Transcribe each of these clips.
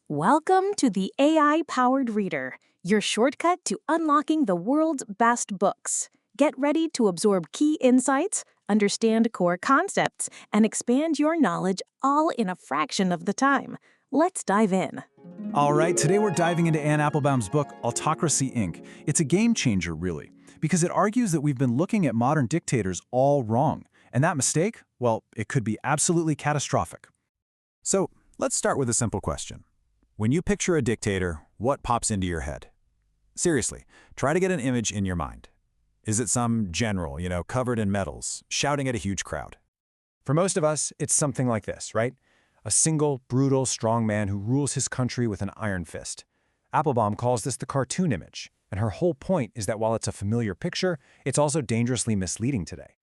Welcome to the AI-powered reader, your shortcut to unlocking the world's best books. Get ready to absorb key insights, understand core concepts, and expand your knowledge all in a fraction of the time. Let's dive in. All right, today we're diving into Anne Applebaum's book, Autocracy, Inc. It's a game changer, really, because it argues that we've been looking at modern dictators all wrong. And that mistake, well, it could be absolutely catastrophic. So, let's start with a simple question. When you picture a dictator, what pops into your head? Seriously, try to get an image in your mind. Is it some general, covered in medals, shouting at a huge crowd? For most of us, it's something like this, right? A single, brutal, strong man who rules his country with an iron fist. Applebaum calls this the cartoon image, and her whole point is that while it's a familiar picture, it's also dangerously misleading today.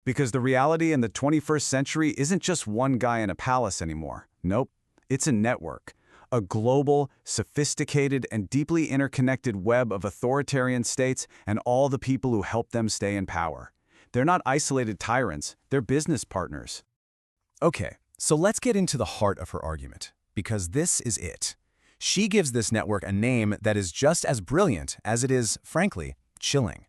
Because the reality in the 21st century isn't just one guy in a palace anymore. Nope, it's a network. A global, sophisticated, and deeply interconnected web of authoritarian states and all the people who help them stay in power. They're not isolated tyrants, they're business partners. Okay, so let's get into the heart of her argument, because this is it. She gives this network a name that is just as brilliant as it is, frankly, chilling.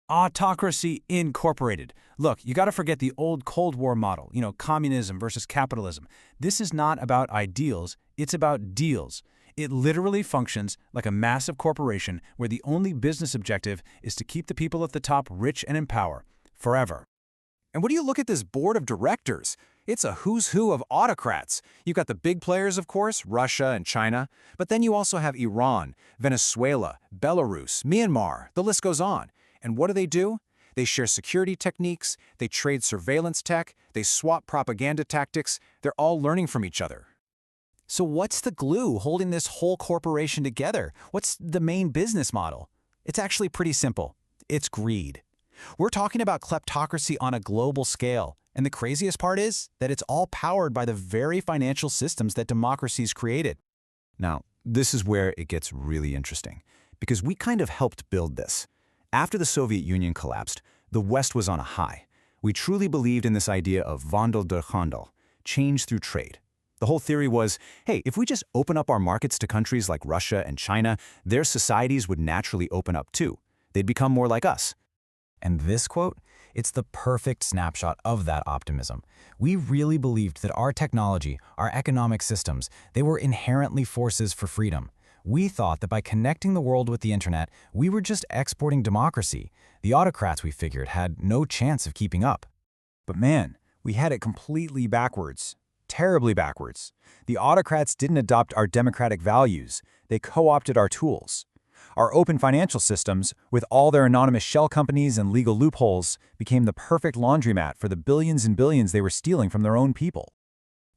Autocracy Incorporated. Look, you got to forget the old Cold War model, communism versus capitalism. This is not about ideals, it's about deals. It literally functions like a massive corporation where the only business objective is to keep the people at the top rich and in power, forever. And what do you look at this board of directors? It's a who's who of autocrats. You've got the big players, of course, Russia and China, but then you also have Iran, Venezuela, Belarus, Myanmar, the list goes on. And what do? They share security techniques, they trade surveillance tech, they swap propaganda tactics, they're all learning from each other. So what's the glue holding this whole corporation together? What's the main business model? It's actually pretty simple. It's greed. We're talking about kleptocracy on a global scale, and the craziest part is that it's all powered by the very financial systems that democracies created. Now, this is where it gets really interesting, because we kind of helped build this. After the Soviet Union collapsed, the West was on a high. We truly believed in this idea of Wandel durch Handel, change through trade. The whole theory was, hey, if we just open up our markets to countries like Russia and China, their societies would naturally open up too. They'd become more like us. And this quote, it's the perfect snapshot of that optimism. We really believed that our technology, our economic systems, they were inherently forces for freedom. We thought that by connecting the world with the internet, we were just exporting democracy. The autocrats, we figured, had no chance of keeping up. But man, we had it completely backwards. Terribly backwards. The autocrats didn't adopt our democratic values. They co-opted our tools. Our open financial systems, with all their anonymous shell companies and legal loopholes, became the perfect laundromat for the billions and billions they were stealing from their own people.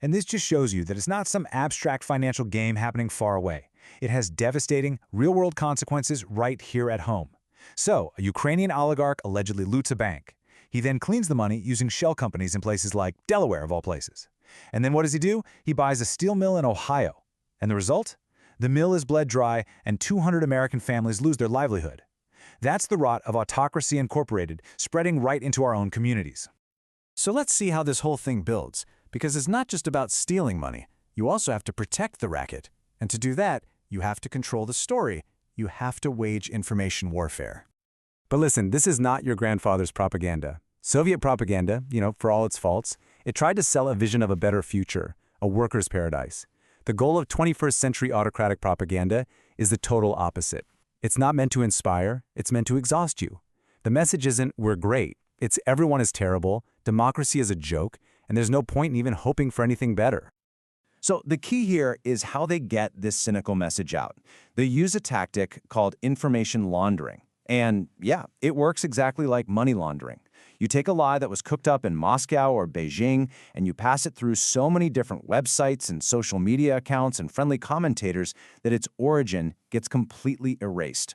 And this just shows you that it's not some abstract financial game happening far away. It has devastating, real-world consequences right here at home. So, a Ukrainian oligarch allegedly loots a bank. He then cleans the money using shell companies in places like Delaware, of all places. And then what does he do? He buys a steel mill in Ohio. And the result? The mill is bled dry, and 200 American families lose their livelihood. That's the rot of Autocracy Incorporated, spreading right into our own communities. So let's see how this whole thing builds, because it's not just about stealing money. You also have to protect the racket. And to do that, you have to control the story. You have to wage information warfare. But listen, this is not your grandfather's propaganda. Soviet propaganda, for all its faults, it tried to sell a vision of a better future, a worker's paradise. The goal of 21st century autocratic propaganda is the total opposite. It's not meant to inspire, it's meant to exhaust you. The message isn't, we're great. It's everyone is terrible, democracy is a joke, and there's no point in even hoping for anything better. So the key here is how they get this cynical message out. They use a tactic called information laundering. And yeah, it works exactly like money laundering. You take a lie that was cooked up in Moscow or Beijing, and you pass it through so many different websites and social media accounts and friendly commentators that its origin gets completely erased.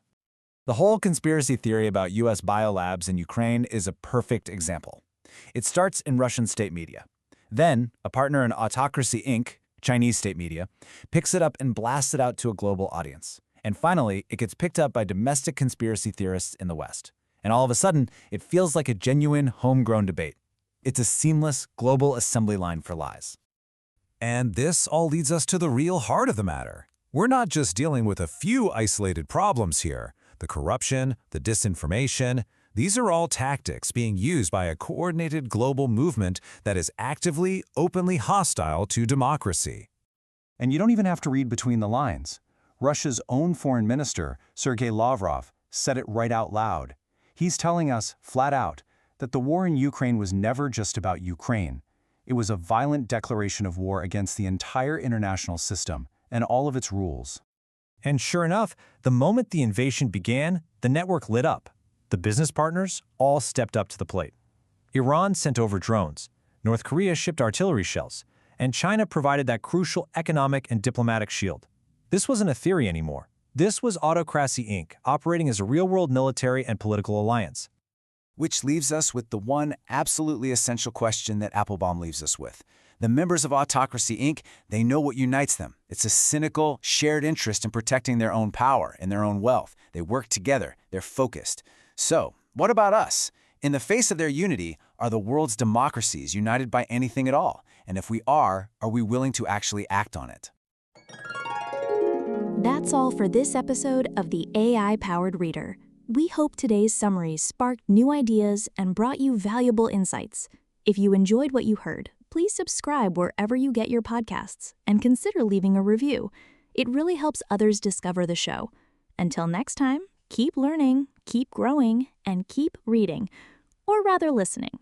The whole conspiracy theory about U.S. biolabs in Ukraine is a perfect example. It starts in Russian state media. Then, a partner in Autocracy Inc., Chinese state media, picks it up and blasts it out to a global audience. And finally, it gets picked up by domestic conspiracy theorists in the West. And all of a sudden, it feels like a genuine, homegrown debate. It's a seamless, global assembly line for lies. And this all leads us to the real heart of the matter. We're not just dealing with a few isolated problems here. The corruption, the disinformation, these are all tactics being used by a coordinated global movement that is actively, openly hostile to democracy. And you don't even have to read between the lines. Russia's own foreign minister, Sergei Lavrov, said it right out loud. He's telling us, flat out, that the war in Ukraine was never just about Ukraine. It was a violent declaration of war against the entire international system and all of its rules. And sure enough, the moment the invasion began, the network lit up. The business partners all stepped up to the plate. Iran sent over drones, North Korea shipped artillery shells, and China provided that crucial economic and diplomatic shield. This wasn't a theory anymore. This was Autocracy Inc., operating as a real-world military and political alliance. Which leaves us with the one absolutely essential question that Applebaum leaves us with. The members of Autocracy Inc., they know what unites them. It's a cynical, shared interest in protecting their own power and their own wealth. They work together. They're focused. So, what about us? In the face of their unity, are the world's democracies united by anything at all? And if we are we willing to actually act on it? That's all for this episode of the AI-powered Reader. We hope today's summary sparked new ideas and brought you valuable insights. If you enjoyed what you heard, please subscribe wherever you get your podcasts and consider leaving a review. It really helps others discover the show. Until next time, keep learning, keep growing, and keep reading, or rather listening.